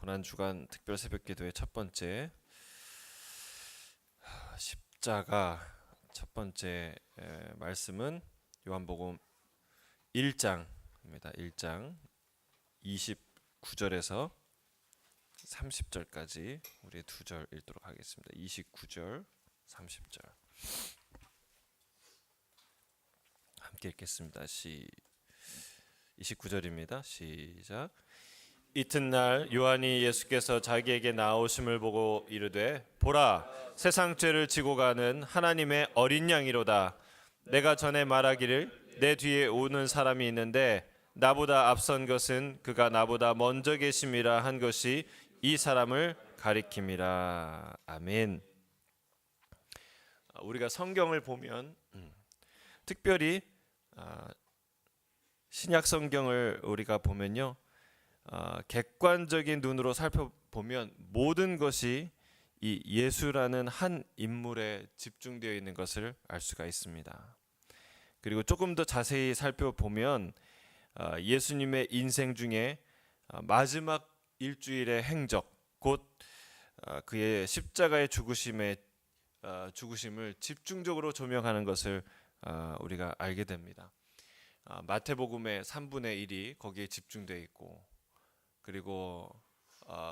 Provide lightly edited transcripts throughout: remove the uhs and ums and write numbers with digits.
고난주간 특별 새벽기도의 첫 번째 십자가 첫 번째 말씀은 요한복음 1장입니다. 1장 29절에서 30절까지 우리 두 절 읽도록 하겠습니다. 29절, 30절 함께 읽겠습니다. 29절입니다. 시작. 이튿날 요한이 예수께서 자기에게 나오심을 보고 이르되 보라, 세상 죄를 지고 가는 하나님의 어린 양이로다. 내가 전에 말하기를 내 뒤에 오는 사람이 있는데 나보다 앞선 것은 그가 나보다 먼저 계심이라 한 것이 이 사람을 가리킴이라. 아멘. 우리가 성경을 보면 특별히 신약 성경을 우리가 보면요, 객관적인 눈으로 살펴보면 모든 것이 이 예수라는 한 인물에 집중되어 있는 것을 알 수가 있습니다. 그리고 조금 더 자세히 살펴보면 예수님의 인생 중에 마지막 일주일의 행적, 곧 그의 십자가의 죽으심을 집중적으로 조명하는 것을 우리가 알게 됩니다. 마태복음의 3분의 1이 거기에 집중되어 있고, 그리고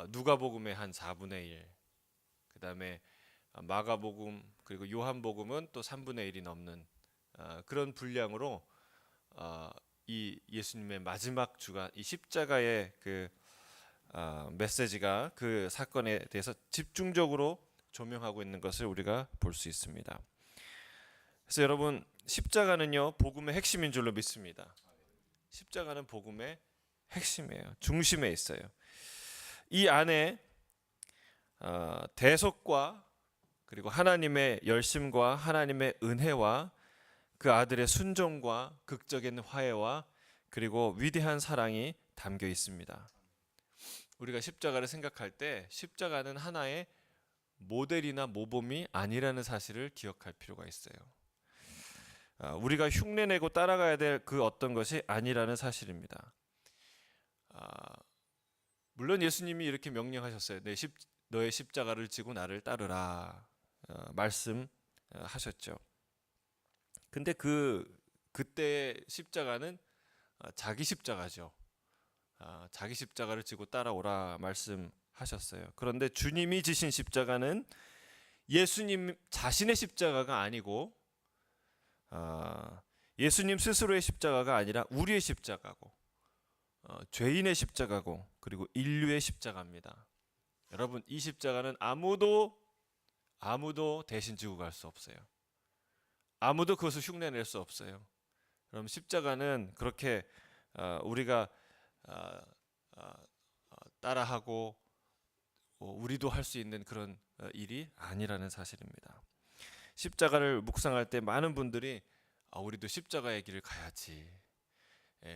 누가복음의 한 4분의 1, 그 다음에 마가복음 그리고 요한복음은 또 3분의 1이 넘는 그런 분량으로 이 예수님의 마지막 주간, 이 십자가의 그 메시지가 그 사건에 대해서 집중적으로 조명하고 있는 것을 우리가 볼 수 있습니다. 그래서 여러분, 십자가는요 복음의 핵심인 줄로 믿습니다. 십자가는 복음의 핵심이에요. 중심에 있어요. 이 안에 대속과 그리고 하나님의 열심과 하나님의 은혜와 그 아들의 순종과 극적인 화해와 그리고 위대한 사랑이 담겨 있습니다. 우리가 십자가를 생각할 때 십자가는 하나의 모델이나 모범이 아니라는 사실을 기억할 필요가 있어요. 우리가 흉내내고 따라가야 될 그 어떤 것이 아니라는 사실입니다. 물론 예수님이 이렇게 명령하셨어요. 너의 십자가를 지고 나를 따르라 말씀하셨죠. 근데 그때의 십자가는 자기 십자가죠. 자기 십자가를 지고 따라오라 말씀하셨어요. 그런데 주님이 지신 십자가는 예수님 자신의 십자가가 아니고 예수님 스스로의 십자가가 아니라 우리의 십자가고, 죄인의 십자가고, 그리고 인류의 십자가입니다. 여러분, 이 십자가는 아무도 대신 지고 갈 수 없어요. 아무도 그것을 흉내낼 수 없어요. 그럼 십자가는 그렇게 우리가 따라하고 우리도 할 수 있는 그런 일이 아니라는 사실입니다. 십자가를 묵상할 때 많은 분들이 우리도 십자가의 길을 가야지,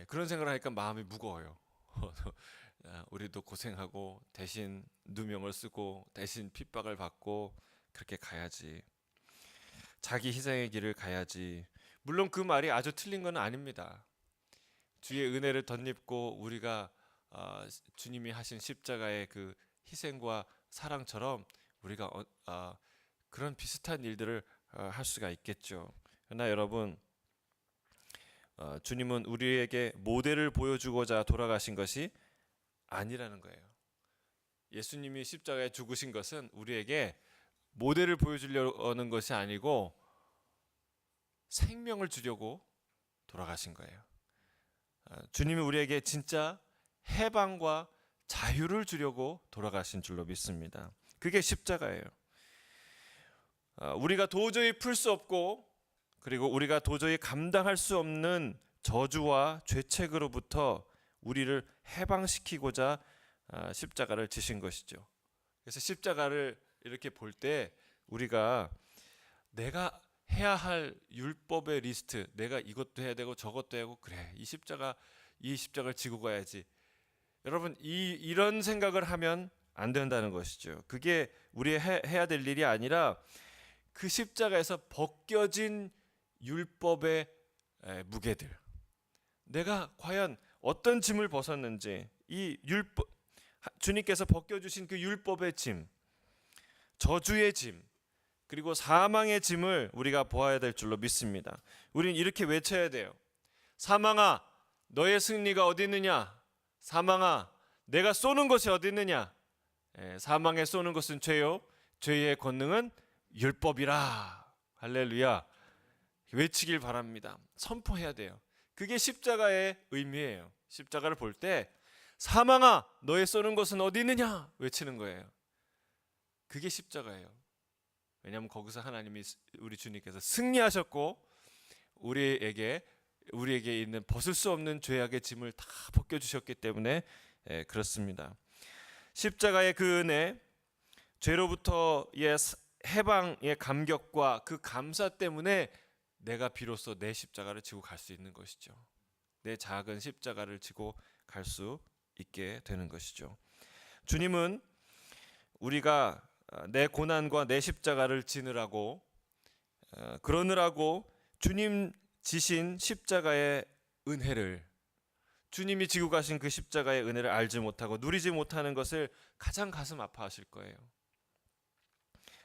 그런 생각을 하니까 마음이 무거워요. 우리도 고생하고 대신 누명을 쓰고 대신 핍박을 받고 그렇게 가야지, 자기 희생의 길을 가야지. 물론 그 말이 아주 틀린 건 아닙니다. 주의 은혜를 덧입고 우리가 주님이 하신 십자가의 그 희생과 사랑처럼 우리가 그런 비슷한 일들을 할 수가 있겠죠. 그러나 여러분, 주님은 우리에게 모델을 보여주고자 돌아가신 것이 아니라는 거예요. 예수님이 십자가에 죽으신 것은 우리에게 모델을 보여주려는 것이 아니고 생명을 주려고 돌아가신 거예요. 주님이 우리에게 진짜 해방과 자유를 주려고 돌아가신 줄로 믿습니다. 그게 십자가예요. 우리가 도저히 풀 수 없고, 그리고 우리가 도저히 감당할 수 없는 저주와 죄책으로부터 우리를 해방시키고자 십자가를 지신 것이죠. 그래서 십자가를 이렇게 볼 때 우리가 내가 해야 할 율법의 리스트, 내가 이것도 해야 되고 저것도 해야 하고, 그래, 이 십자가를 지고 가야지. 여러분, 이런 생각을 하면 안 된다는 것이죠. 그게 우리 해야 될 일이 아니라 그 십자가에서 벗겨진 율법의 무게들, 내가 과연 어떤 짐을 벗었는지, 이 율법, 주님께서 벗겨주신 그 율법의 짐, 저주의 짐, 그리고 사망의 짐을 우리가 보아야 될 줄로 믿습니다. 우리는 이렇게 외쳐야 돼요. 사망아, 너의 승리가 어디 있느냐? 사망아, 내가 쏘는 것이 어디 있느냐? 사망에 쏘는 것은 죄요, 죄의 권능은 율법이라. 할렐루야. 외치길 바랍니다. 선포해야 돼요. 그게 십자가의 의미예요. 십자가를 볼 때 사망아, 너의 쏘는 것은 어디 있느냐? 외치는 거예요. 그게 십자가예요. 왜냐하면 거기서 하나님이, 우리 주님께서 승리하셨고 우리에게 있는 벗을 수 없는 죄악의 짐을 다 벗겨주셨기 때문에 그렇습니다. 십자가의 그 은혜, 죄로부터의 해방의 감격과 그 감사 때문에 내가 비로소 내 십자가를 지고 갈 수 있는 것이죠. 내 작은 십자가를 지고 갈 수 있게 되는 것이죠. 주님은 우리가 내 고난과 내 십자가를 지느라고, 그러느라고 주님 지신 십자가의 은혜를, 주님이 지고 가신 그 십자가의 은혜를 알지 못하고 누리지 못하는 것을 가장 가슴 아파하실 거예요.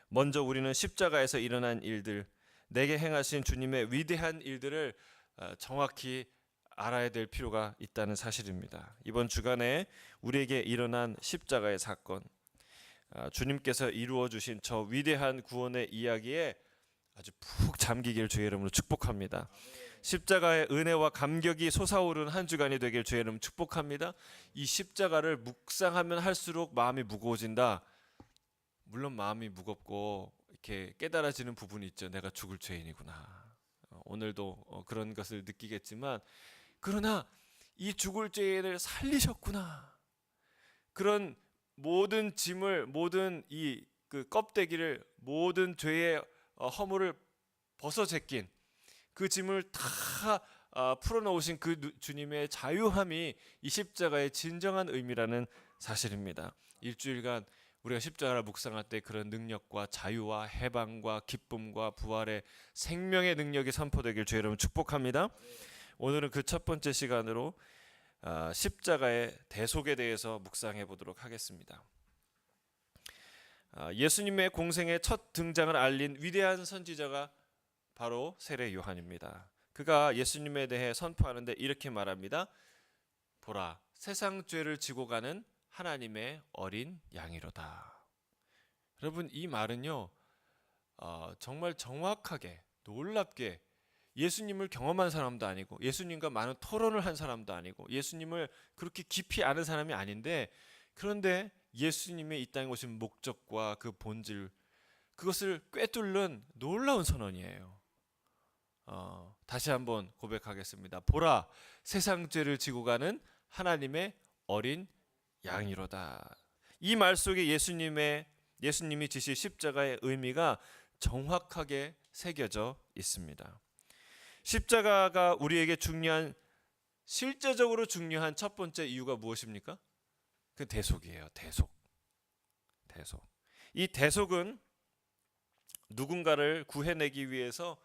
먼저 우리는 십자가에서 일어난 일들, 내게 행하신 주님의 위대한 일들을 정확히 알아야 될 필요가 있다는 사실입니다. 이번 주간에 우리에게 일어난 십자가의 사건, 주님께서 이루어 주신 저 위대한 구원의 이야기에 아주 푹 잠기길 주의 이름으로 축복합니다. 십자가의 은혜와 감격이 솟아오르는 한 주간이 되길 주의 이름으로 축복합니다. 이 십자가를 묵상하면 할수록 마음이 무거워진다. 물론 마음이 무겁고 이렇게 깨달아지는 부분이 있죠. 내가 죽을 죄인이구나. 오늘도 그런 것을 느끼겠지만, 그러나 이 죽을 죄인을 살리셨구나. 그런 모든 짐을, 모든 그 껍데기를, 모든 죄의 허물을 벗어 제낀 그 짐을 다 풀어놓으신 그 주님의 자유함이 이 십자가의 진정한 의미라는 사실입니다. 일주일간 우리가 십자가를 묵상할 때 그런 능력과 자유와 해방과 기쁨과 부활의 생명의 능력이 선포되길 주의 이름으로 축복합니다. 오늘은 그 첫 번째 시간으로 십자가의 대속에 대해서 묵상해 보도록 하겠습니다. 예수님의 공생의 첫 등장을 알린 위대한 선지자가 바로 세례 요한입니다. 그가 예수님에 대해 선포하는데 이렇게 말합니다. 보라, 세상 죄를 지고 가는 하나님의 어린 양이로다. 여러분, 이 말은요, 정말 정확하게, 놀랍게, 예수님을 경험한 사람도 아니고, 예수님과 많은 토론을 한 사람도 아니고, 예수님을 그렇게 깊이 아는 사람이 아닌데, 그런데 예수님의 이 땅에 오신 목적과 그 본질, 그것을 꿰뚫는 놀라운 선언이에요. 다시 한번 고백하겠습니다. 보라, 세상 죄를 지고 가는 하나님의 어린 양이로다. 이 말 속에 예수님이 지실 십자가의 의미가 정확하게 새겨져 있습니다. 십자가가 우리에게 실제적으로 중요한 첫 번째 이유가 무엇입니까? 그 대속이에요. 대속. 이 대속은 누군가를 구해내기 위해서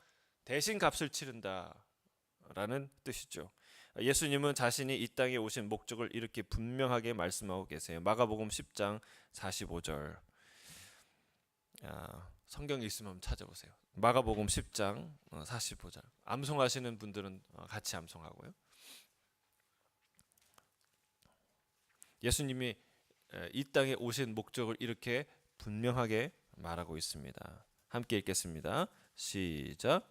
대신 값을 치른다라는 뜻이죠. 예수님은 자신이 이 땅에 오신 목적을 이렇게 분명하게 말씀하고 계세요. 마가복음 10장 45절. 성경이 있으면 한번 찾아보세요. 마가복음 10장 45절. 암송하시는 분들은 같이 암송하고요. 예수님이 이 땅에 오신 목적을 이렇게 분명하게 말하고 있습니다. 함께 읽겠습니다. 시작.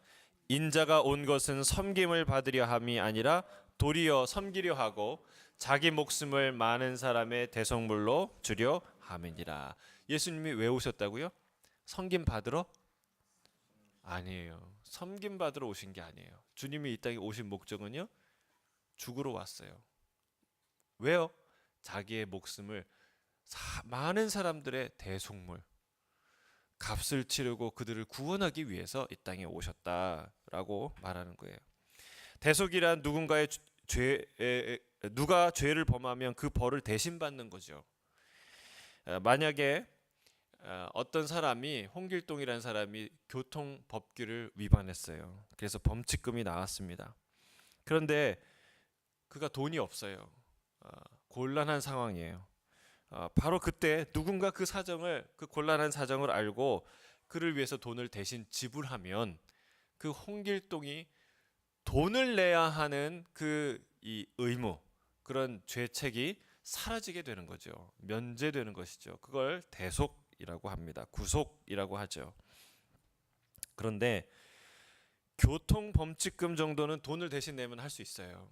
인자가 온 것은 섬김을 받으려 함이 아니라 도리어 섬기려 하고 자기 목숨을 많은 사람의 대속물로 주려 함이니라. 예수님이 왜 오셨다고요? 섬김 받으러? 아니에요. 섬김 받으러 오신 게 아니에요. 주님이 이 땅에 오신 목적은요, 죽으러 왔어요. 왜요? 자기의 목숨을 많은 사람들의 대속물, 값을 치르고 그들을 구원하기 위해서 이 땅에 오셨다라고 말하는 거예요. 대속이란 누가 죄를 범하면 그 벌을 대신 받는 거죠. 만약에 어떤 사람이, 홍길동이라는 사람이 교통 법규를 위반했어요. 그래서 범칙금이 나왔습니다. 그런데 그가 돈이 없어요. 곤란한 상황이에요. 바로 그때 누군가 그 사정을, 그 곤란한 사정을 알고 그를 위해서 돈을 대신 지불하면 그 홍길동이 돈을 내야 하는 그 이 의무, 그런 죄책이 사라지게 되는 거죠. 면제되는 것이죠. 그걸 대속이라고 합니다. 구속이라고 하죠. 그런데 교통범칙금 정도는 돈을 대신 내면 할 수 있어요.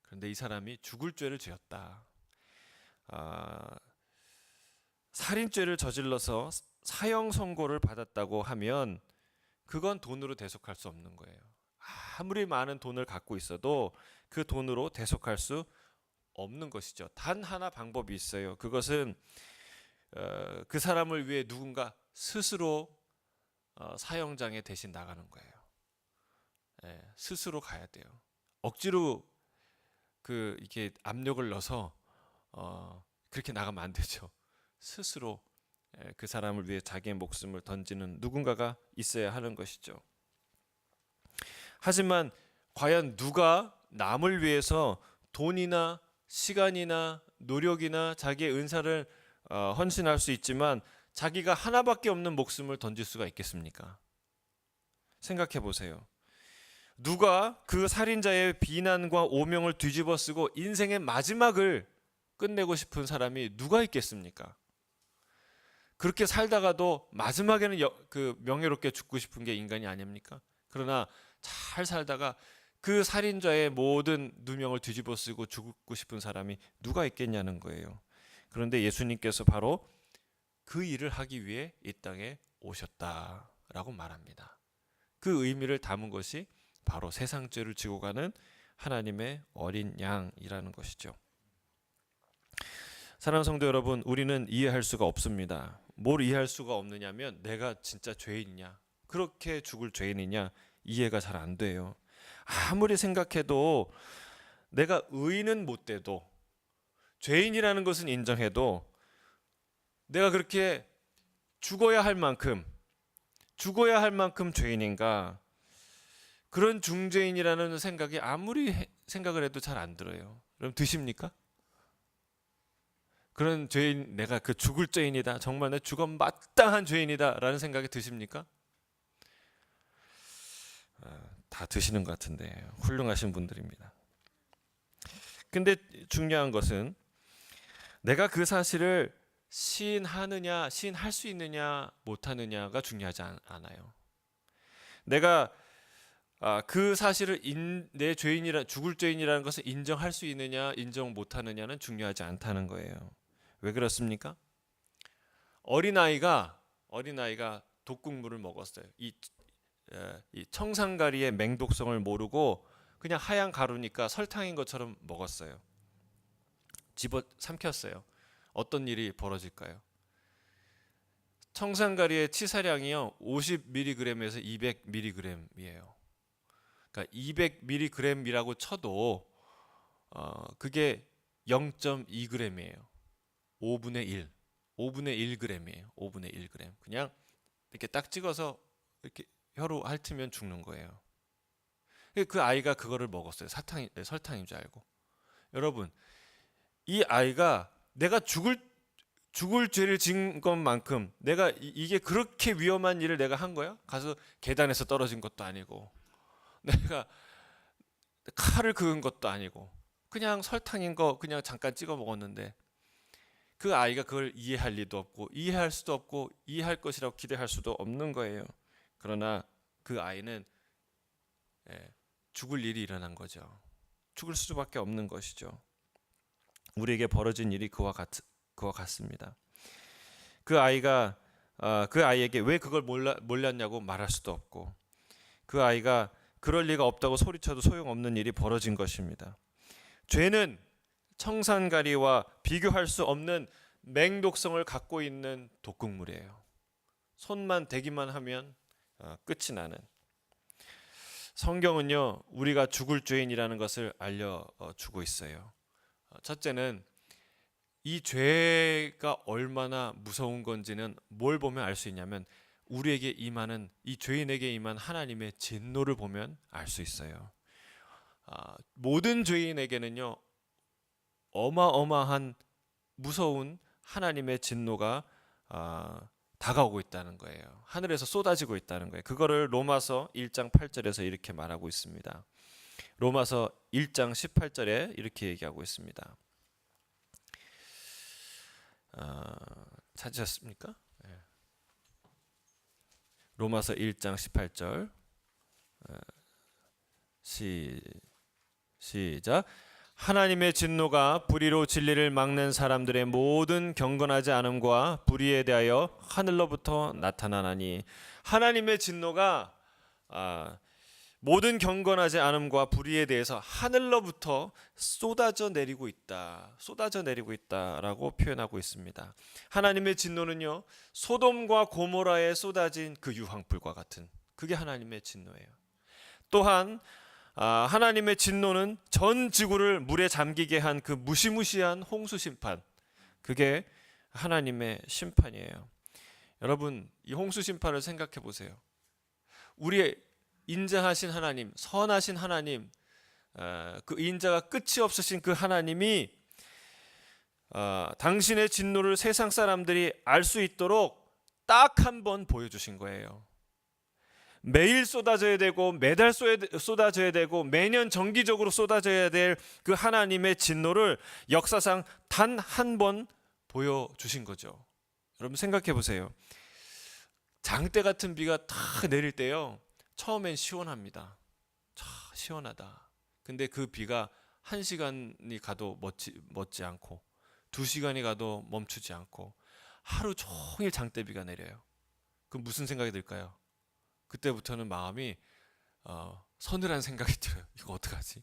그런데 이 사람이 죽을 죄를 지었다. 살인죄를 저질러서 사형 선고를 받았다고 하면 그건 돈으로 대속할 수 없는 거예요. 아무리 많은 돈을 갖고 있어도 그 돈으로 대속할 수 없는 것이죠. 단 하나 방법이 있어요. 그것은 그 사람을 위해 누군가 스스로 사형장에 대신 나가는 거예요. 스스로 가야 돼요. 억지로 이게 압력을 넣어서 그렇게 나가면 안 되죠. 스스로 그 사람을 위해 자기의 목숨을 던지는 누군가가 있어야 하는 것이죠. 하지만 과연 누가 남을 위해서 돈이나 시간이나 노력이나 자기의 은사를 헌신할 수 있지만 자기가 하나밖에 없는 목숨을 던질 수가 있겠습니까? 생각해 보세요. 누가 그 살인자의 비난과 오명을 뒤집어 쓰고 인생의 마지막을 끝내고 싶은 사람이 누가 있겠습니까? 그렇게 살다가도 마지막에는 명예롭게 죽고 싶은 게 인간이 아닙니까? 그러나 잘 살다가 그 살인자의 모든 누명을 뒤집어 쓰고 죽고 싶은 사람이 누가 있겠냐는 거예요. 그런데 예수님께서 바로 그 일을 하기 위해 이 땅에 오셨다라고 말합니다. 그 의미를 담은 것이 바로 세상 죄를 지고 가는 하나님의 어린 양이라는 것이죠. 사랑하는 성도 여러분, 우리는 이해할 수가 없습니다. 뭘 이해할 수가 없느냐면 내가 진짜 죄인이냐, 그렇게 죽을 죄인이냐 이해가 잘 안 돼요. 아무리 생각해도 내가 의인은 못 돼도 죄인이라는 것은 인정해도 내가 그렇게 죽어야 할 만큼 죄인인가, 그런 중죄인이라는 생각이 아무리 생각을 해도 잘 안 들어요. 그럼 드십니까? 그런 죄인, 내가 그 죽을 죄인이다, 정말 내 죽어 마땅한 죄인이다 라는 생각이 드십니까? 다 드시는 것 같은데 훌륭하신 분들입니다. 근데 중요한 것은 내가 그 사실을 시인하느냐, 시인할 수 있느냐 못하느냐가 중요하지 않아요. 내가 그 사실을 내 죽을 죄인이라는 것을 인정할 수 있느냐 인정 못하느냐는 중요하지 않다는 거예요. 왜 그렇습니까? 어린아이가 독국물을 먹었어요. 이 청산가리의 맹독성을 모르고 그냥 하얀 가루니까 설탕인 것처럼 먹었어요. 집어 삼켰어요. 어떤 일이 벌어질까요? 청산가리의 치사량이요 50mg에서 200mg이에요. 그러니까 200mg이라고 쳐도 그게 0.2g이에요. 5분의 1, 5분의 1g이에요. 5분의 1g. 그냥 이렇게 딱 찍어서 이렇게 혀로 핥으면 죽는 거예요. 그 아이가 그거를 먹었어요. 설탕인 줄 알고. 여러분, 이 아이가 내가 죽을 죄를 지은 것만큼 내가 이게 그렇게 위험한 일을 내가 한 거야? 가서 계단에서 떨어진 것도 아니고 내가 칼을 그은 것도 아니고 그냥 설탕인 거 그냥 잠깐 찍어 먹었는데 그 아이가 그걸 이해할 리도 없고 이해할 수도 없고 이해할 것이라고 기대할 수도 없는 거예요. 그러나 그 아이는 죽을 일이 일어난 거죠. 죽을 수밖에 없는 것이죠. 우리에게 벌어진 일이 그와 같습니다. 그 아이에게 왜 그걸 몰랐냐고 말할 수도 없고 그 아이가 그럴 리가 없다고 소리쳐도 소용없는 일이 벌어진 것입니다. 죄는 청산가리와 비교할 수 없는 맹독성을 갖고 있는 독극물이에요. 손만 대기만 하면 끝이 나는. 성경은요 우리가 죽을 죄인이라는 것을 알려주고 있어요. 첫째는 이 죄가 얼마나 무서운 건지는 뭘 보면 알 수 있냐면 우리에게 임하는, 이 죄인에게 임한 하나님의 진노를 보면 알 수 있어요. 모든 죄인에게는요 어마어마한 무서운 하나님의 진노가 다가오고 있다는 거예요. 하늘에서 쏟아지고 있다는 거예요. 그거를 로마서 1장 8절에서 이렇게 말하고 있습니다. 로마서 1장 18절에 이렇게 얘기하고 있습니다. 찾으셨습니까? 네. 로마서 1장 18절 시작. 하나님의 진노가 불의로 진리를 막는 사람들의 모든 경건하지 않음과 불의에 대하여 하늘로부터 나타나나니, 하나님의 진노가 모든 경건하지 않음과 불의에 대해서 하늘로부터 쏟아져 내리고 있다라고 표현하고 있습니다. 하나님의 진노는요, 소돔과 고모라에 쏟아진 그 유황불과 같은, 그게 하나님의 진노예요. 또한 하나님의 진노는 전 지구를 물에 잠기게 한 그 무시무시한 홍수 심판, 그게 하나님의 심판이에요. 여러분, 이 홍수 심판을 생각해 보세요. 우리의 인자하신 하나님, 선하신 하나님, 그 인자가 끝이 없으신 그 하나님이 당신의 진노를 세상 사람들이 알 수 있도록 딱 한 번 보여주신 거예요. 매일 쏟아져야 되고, 매달 쏟아져야 되고, 매년 정기적으로 쏟아져야 될 그 하나님의 진노를 역사상 단 한 번 보여주신 거죠. 여러분 생각해 보세요. 장대 같은 비가 탁 내릴 때요, 처음엔 시원합니다. 시원하다. 근데 그 비가 1시간이 가도 멎지 않고, 2시간이 가도 멈추지 않고, 하루 종일 장대비가 내려요. 그럼 무슨 생각이 들까요? 그때부터는 마음이 서늘한 생각이 들어요. 이거 어떡하지?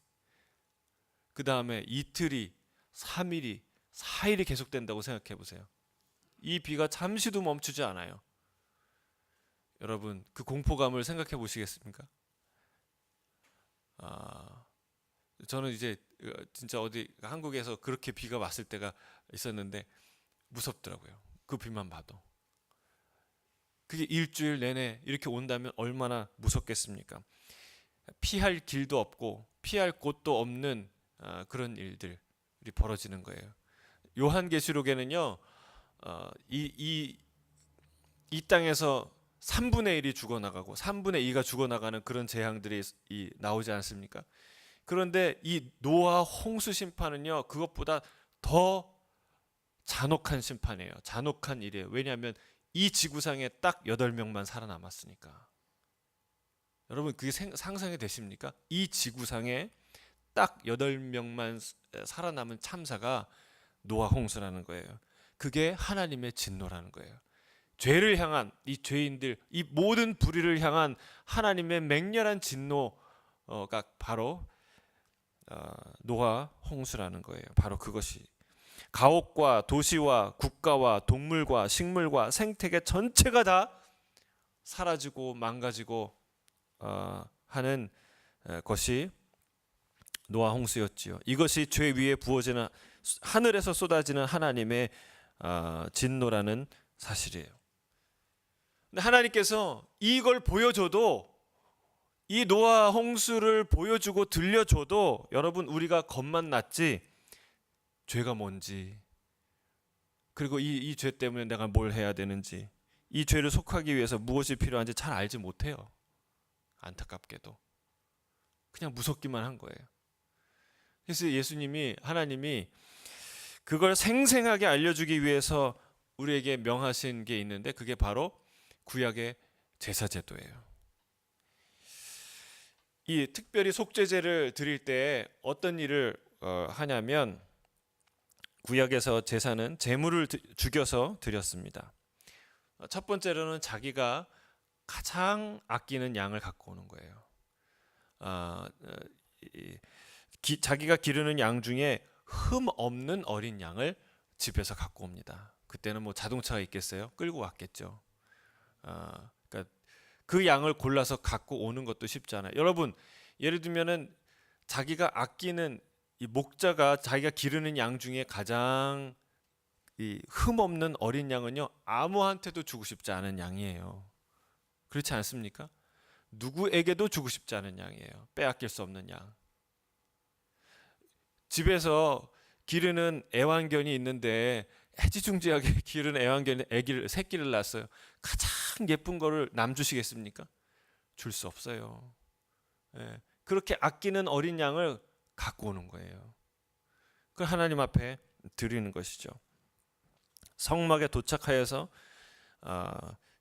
그 다음에 이틀이, 3일이, 4일이 계속된다고 생각해 보세요. 이 비가 잠시도 멈추지 않아요. 여러분, 그 공포감을 생각해 보시겠습니까? 저는 이제 진짜 어디 한국에서 그렇게 비가 왔을 때가 있었는데 무섭더라고요. 그 비만 봐도. 그게 일주일 내내 이렇게 온다면 얼마나 무섭겠습니까? 피할 길도 없고 피할 곳도 없는 그런 일들이 벌어지는 거예요. 요한계시록에는요, 이 땅에서 3분의 1이 죽어나가고 3분의 2가 죽어나가는 그런 재앙들이 나오지 않습니까? 그런데 이 노아 홍수 심판은요, 그것보다 더 잔혹한 심판이에요. 잔혹한 일이에요. 왜냐하면 이 지구상에 딱 8명만 살아남았으니까. 여러분, 그게 상상이 되십니까? 이 지구상에 딱 8명만 살아남은 참사가 노아 홍수라는 거예요. 그게 하나님의 진노라는 거예요. 죄를 향한, 이 죄인들, 이 모든 불의를 향한 하나님의 맹렬한 진노가 바로 노아 홍수라는 거예요. 바로 그것이 가옥과 도시와 국가와 동물과 식물과 생태계 전체가 다 사라지고 망가지고 하는 것이 노아 홍수였지요. 이것이 죄 위에 부어지는, 하늘에서 쏟아지는 하나님의 진노라는 사실이에요. 근데 하나님께서 이걸 보여줘도, 이 노아 홍수를 보여주고 들려줘도, 여러분, 우리가 겁만 났지 죄가 뭔지, 그리고 이 죄 때문에 내가 뭘 해야 되는지, 이 죄를 속하기 위해서 무엇이 필요한지 잘 알지 못해요. 안타깝게도 그냥 무섭기만 한 거예요. 그래서 하나님이 그걸 생생하게 알려주기 위해서 우리에게 명하신 게 있는데, 그게 바로 구약의 제사제도예요. 이 특별히 속죄제를 드릴 때 어떤 일을 하냐면, 구약에서 제사는 제물을 죽여서 드렸습니다. 첫 번째로는 자기가 가장 아끼는 양을 갖고 오는 거예요. 자기가 기르는 양 중에 흠 없는 어린 양을 집에서 갖고 옵니다. 그때는 뭐 자동차가 있겠어요? 끌고 왔겠죠. 그러니까 그 양을 골라서 갖고 오는 것도 쉽지 않아요. 여러분, 예를 들면은 자기가 아끼는 이 목자가 자기가 기르는 양 중에 가장 흠 없는 어린 양은요, 아무한테도 주고 싶지 않은 양이에요. 그렇지 않습니까? 누구에게도 주고 싶지 않은 양이에요. 빼앗길 수 없는 양. 집에서 기르는 애완견이 있는데 애지중지하게 기르는 애완견이 새끼를 낳았어요. 가장 예쁜 거를 남 주시겠습니까? 줄 수 없어요. 예, 그렇게 아끼는 어린 양을 갖고 오는 거예요. 그걸 하나님 앞에 드리는 것이죠. 성막에 도착하여서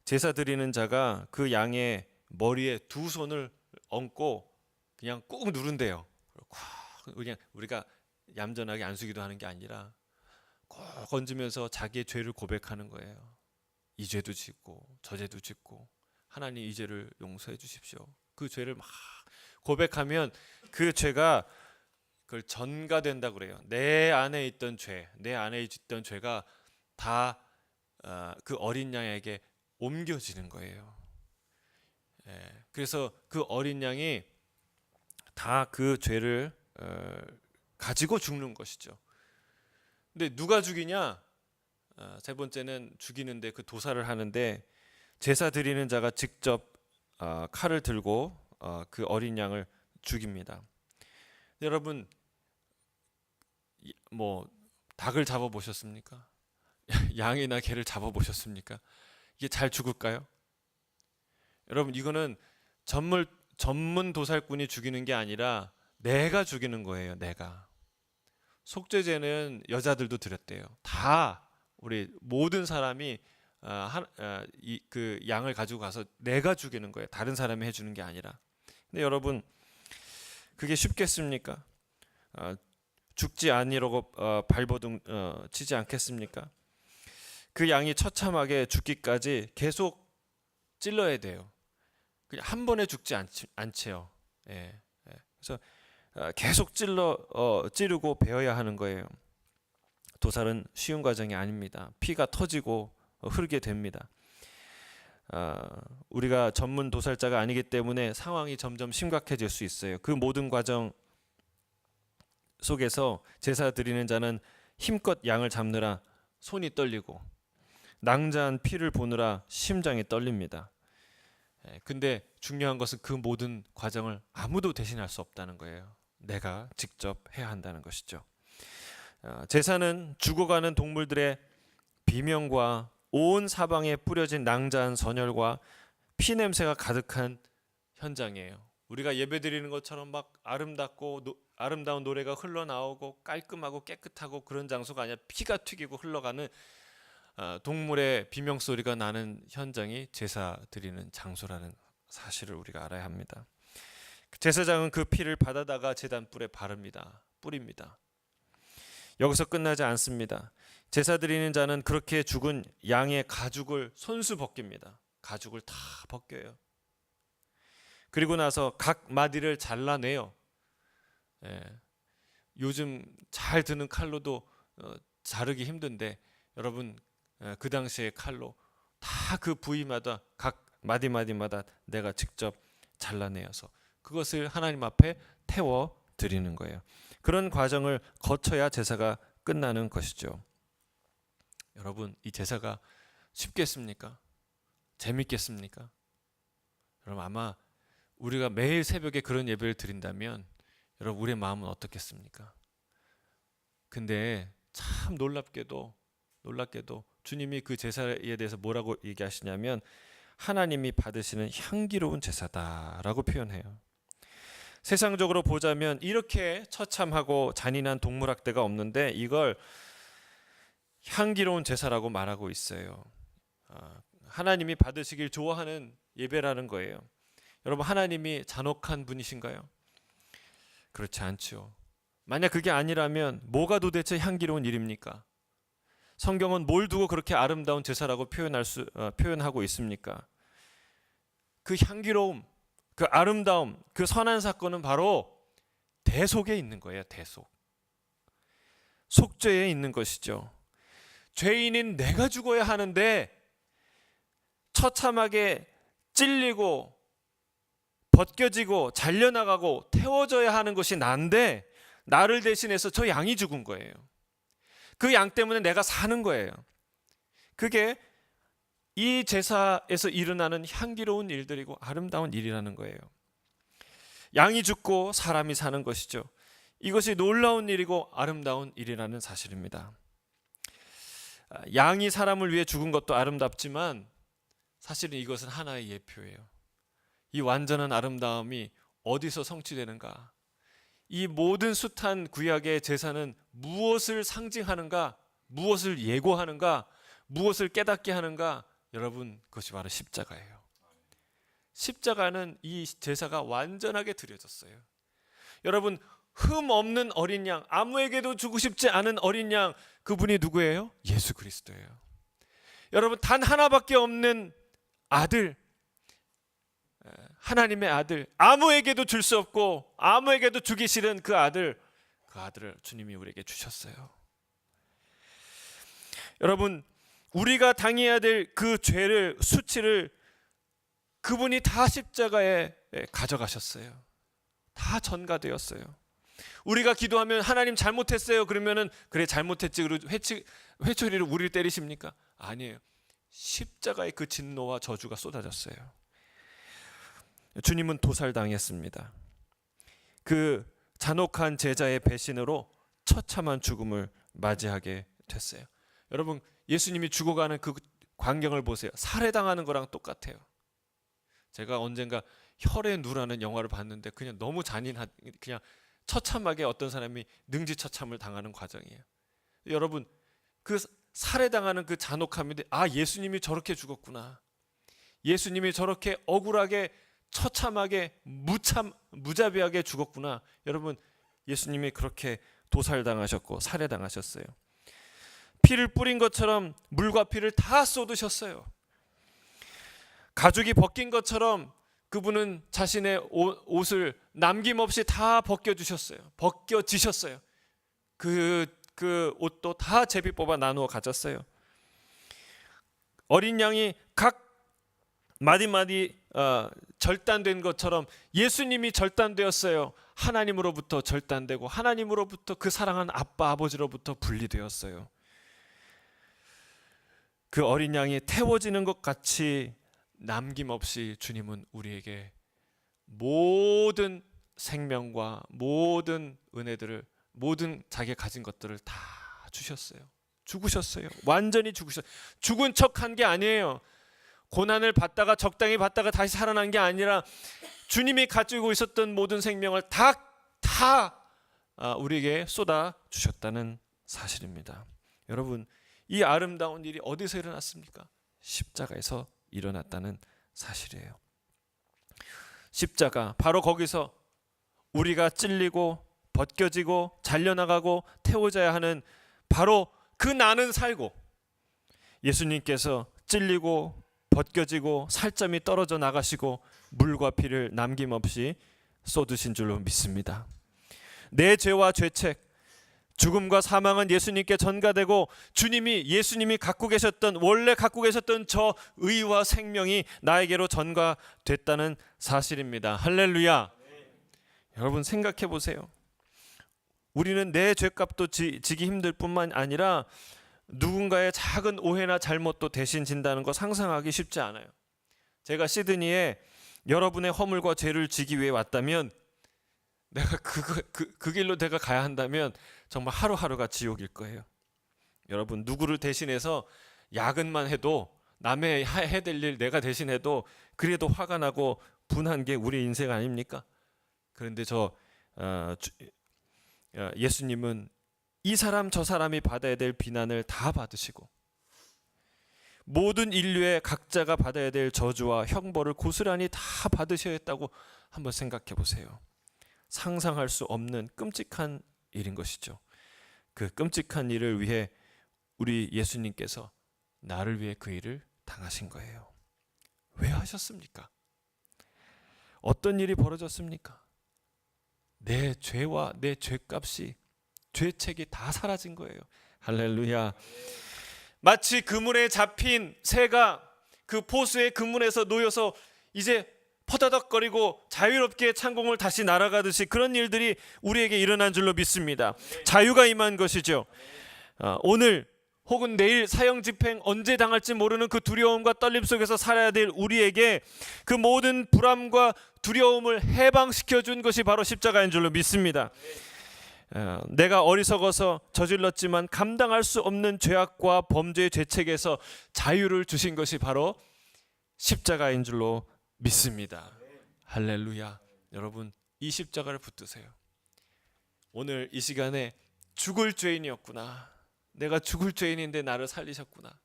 제사 드리는 자가 그 양의 머리에 두 손을 얹고 그냥 꾹 누른대요. 그냥 우리가 얌전하게 안수기도 하는 게 아니라 꼭 얹으면서 자기의 죄를 고백하는 거예요. 이 죄도 짓고 저 죄도 짓고 하나님 이 죄를 용서해 주십시오. 그 죄를 막 고백하면 그 죄가 그걸 전가된다 그래요. 내 안에 있던 죄, 내 안에 있던 죄가 다 그 어린 양에게 옮겨지는 거예요. 예, 그래서 그 어린 양이 다 그 죄를 가지고 죽는 것이죠. 근데 누가 죽이냐? 세 번째는 죽이는데 그 도살을 하는데 제사 드리는 자가 직접 칼을 들고 그 어린 양을 죽입니다. 여러분 뭐 닭을 잡아 보셨습니까? 양이나 개를 잡아 보셨습니까? 이게 잘 죽을까요? 여러분 이거는 전문 도살꾼이 죽이는 게 아니라 내가 죽이는 거예요. 내가. 속죄제는 여자들도 드렸대요. 다 우리 모든 사람이 그 양을 가지고 가서 내가 죽이는 거예요. 다른 사람이 해주는 게 아니라. 근데 여러분 그게 쉽겠습니까? 죽지 아니라고 발버둥 치지 않겠습니까? 그 양이 처참하게 죽기까지 계속 찔러야 돼요. 그냥 한 번에 죽지 않지요. 예. 그래서 계속 찌르고 베어야 하는 거예요. 도살은 쉬운 과정이 아닙니다. 피가 터지고 흐르게 됩니다. 우리가 전문 도살자가 아니기 때문에 상황이 점점 심각해질 수 있어요. 그 모든 과정 속에서 제사 드리는 자는 힘껏 양을 잡느라 손이 떨리고 낭자한 피를 보느라 심장이 떨립니다. 근데 중요한 것은 그 모든 과정을 아무도 대신할 수 없다는 거예요. 내가 직접 해야 한다는 것이죠. 제사는 죽어가는 동물들의 비명과 온 사방에 뿌려진 낭자한 선혈과 피 냄새가 가득한 현장이에요. 우리가 예배드리는 것처럼 막 아름다운 노래가 흘러나오고 깔끔하고 깨끗하고 그런 장소가 아니라 피가 튀기고 흘러가는 동물의 비명소리가 나는 현장이 제사 드리는 장소라는 사실을 우리가 알아야 합니다. 제사장은 그 피를 받아다가 제단불에 뿌립니다. 여기서 끝나지 않습니다. 제사 드리는 자는 그렇게 죽은 양의 가죽을 손수 벗깁니다. 가죽을 다 벗겨요. 그리고 나서 각 마디를 잘라내요. 요즘 잘 드는 칼로도 자르기 힘든데 여러분 그 당시의 칼로 다 그 부위마다 각 마디마디마다 내가 직접 잘라내어서 그것을 하나님 앞에 태워 드리는 거예요. 그런 과정을 거쳐야 제사가 끝나는 것이죠. 여러분 이 제사가 쉽겠습니까? 재밌겠습니까? 여러분 아마 우리가 매일 새벽에 그런 예배를 드린다면 여러분 우리의 마음은 어떻겠습니까? 근데 참 놀랍게도 주님이 그 제사에 대해서 뭐라고 얘기하시냐면 하나님이 받으시는 향기로운 제사다라고 표현해요. 세상적으로 보자면 이렇게 처참하고 잔인한 동물학대가 없는데 이걸 향기로운 제사라고 말하고 있어요. 하나님이 받으시길 좋아하는 예배라는 거예요. 여러분 하나님이 잔혹한 분이신가요? 그렇지 않죠. 만약 그게 아니라면 뭐가 도대체 향기로운 일입니까? 성경은 뭘 두고 그렇게 아름다운 제사라고 표현하고 있습니까? 그 향기로움, 그 아름다움, 그 선한 사건은 바로 대속에 있는 거예요. 대속. 속죄에 있는 것이죠. 죄인인 내가 죽어야 하는데 처참하게 찔리고 벗겨지고 잘려나가고 태워져야 하는 것이 난데 나를 대신해서 저 양이 죽은 거예요. 그 양 때문에 내가 사는 거예요. 그게 이 제사에서 일어나는 향기로운 일들이고 아름다운 일이라는 거예요. 양이 죽고 사람이 사는 것이죠. 이것이 놀라운 일이고 아름다운 일이라는 사실입니다. 양이 사람을 위해 죽은 것도 아름답지만 사실은 이것은 하나의 예표예요. 이 완전한 아름다움이 어디서 성취되는가? 이 모든 숱한 구약의 제사는 무엇을 상징하는가? 무엇을 예고하는가? 무엇을 깨닫게 하는가? 여러분, 그것이 바로 십자가예요. 십자가는 이 제사가 완전하게 드려졌어요. 여러분, 흠 없는 어린 양, 아무에게도 주고 싶지 않은 어린 양, 그분이 누구예요? 예수 그리스도예요. 여러분, 단 하나밖에 없는 아들, 하나님의 아들, 아무에게도 줄 수 없고 아무에게도 주기 싫은 그 아들을 주님이 우리에게 주셨어요. 여러분, 우리가 당해야 될 그 죄를, 수치를 그분이 다 십자가에 가져가셨어요. 다 전가되었어요. 우리가 기도하면 하나님 잘못했어요 그러면은 그래 잘못했지 그러고 회초리로 우리를 때리십니까? 아니에요. 십자가의 그 진노와 저주가 쏟아졌어요. 주님은 도살당했습니다. 그 잔혹한 제자의 배신으로 처참한 죽음을 맞이하게 됐어요. 여러분, 예수님이 죽어가는 그 광경을 보세요. 살해당하는 거랑 똑같아요. 제가 언젠가 혈의 누라는 영화를 봤는데 그냥 너무 잔인한, 그냥 처참하게 어떤 사람이 능지처참을 당하는 과정이에요. 여러분, 그 살해당하는 그 잔혹함인데, 아, 예수님이 저렇게 죽었구나. 예수님이 저렇게 억울하게 처참하게 무자비하게 죽었구나. 여러분, 예수님이 그렇게 도살당하셨고 살해당하셨어요. 피를 뿌린 것처럼 물과 피를 다 쏟으셨어요. 가죽이 벗긴 것처럼 그분은 자신의 옷을 남김없이 다 벗겨주셨어요. 벗겨지셨어요. 그 옷도 다 제비 뽑아 나누어 가졌어요. 어린 양이 각 마디마디 절단된 것처럼 예수님이 절단되었어요. 하나님으로부터 절단되고 하나님으로부터, 그 사랑하는 아빠 아버지로부터 분리되었어요. 그 어린 양이 태워지는 것 같이 남김없이 주님은 우리에게 모든 생명과 모든 은혜들을, 모든 자기가 가진 것들을 다 주셨어요. 죽으셨어요. 완전히 죽으셨어요. 죽은 척한 게 아니에요. 고난을 받다가 적당히 받다가 다시 살아난 게 아니라 주님이 가지고 있었던 모든 생명을 다 우리에게 쏟아 주셨다는 사실입니다. 여러분, 이 아름다운 일이 어디서 일어났습니까? 십자가에서 일어났다는 사실이에요. 십자가, 바로 거기서 우리가 찔리고 벗겨지고 잘려나가고 태워져야 하는 바로 그 나는 살고, 예수님께서 찔리고 벗겨지고 살점이 떨어져 나가시고 물과 피를 남김없이 쏟으신 줄로 믿습니다. 내 죄와 죄책, 죽음과 사망은 예수님께 전가되고 예수님이 원래 갖고 계셨던 저 의와 생명이 나에게로 전가됐다는 사실입니다. 할렐루야. 여러분, 생각해 보세요. 우리는 내 죄값도 지기 힘들 뿐만 아니라 누군가의 작은 오해나 잘못도 대신 진다는 거 상상하기 쉽지 않아요. 제가 시드니에 여러분의 허물과 죄를 지기 위해 왔다면, 내가 그 길로 내가 가야 한다면 정말 하루하루가 지옥일 거예요. 여러분, 누구를 대신해서 야근만 해도, 남의 해야 될 일 내가 대신해도 그래도 화가 나고 분한 게 우리 인생 아닙니까? 그런데 예수님은 이 사람 저 사람이 받아야 될 비난을 다 받으시고 모든 인류의 각자가 받아야 될 저주와 형벌을 고스란히 다 받으셔야 했다고 한번 생각해 보세요. 상상할 수 없는 끔찍한 일인 것이죠. 그 끔찍한 일을 위해 우리 예수님께서 나를 위해 그 일을 당하신 거예요. 왜 하셨습니까? 어떤 일이 벌어졌습니까? 내 죄와 내 죄값이, 죄책이 다 사라진 거예요. 할렐루야. 마치 그물에 잡힌 새가 그 포수의 그물에서 놓여서 이제 퍼다덕거리고 자유롭게 창공을 다시 날아가듯이 그런 일들이 우리에게 일어난 줄로 믿습니다. 자유가 임한 것이죠. 오늘 혹은 내일 사형 집행 언제 당할지 모르는 그 두려움과 떨림 속에서 살아야 될 우리에게 그 모든 불안과 두려움을 해방시켜 준 것이 바로 십자가인 줄로 믿습니다. 내가 어리석어서 저질렀지만 감당할 수 없는 죄악과 범죄의 죄책에서 자유를 주신 것이 바로 십자가인 줄로 믿습니다. 할렐루야. 여러분, 이 십자가를 붙드세요. 오늘 이 시간에 죽을 죄인이었구나. 내가 죽을 죄인인데 나를 살리셨구나.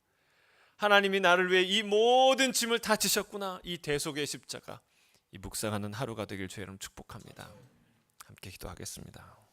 하나님이 나를 위해 이 모든 짐을 다 지셨구나. 이 대속의 십자가, 이 묵상하는 하루가 되길 주의 이름 축복합니다. 함께 기도하겠습니다.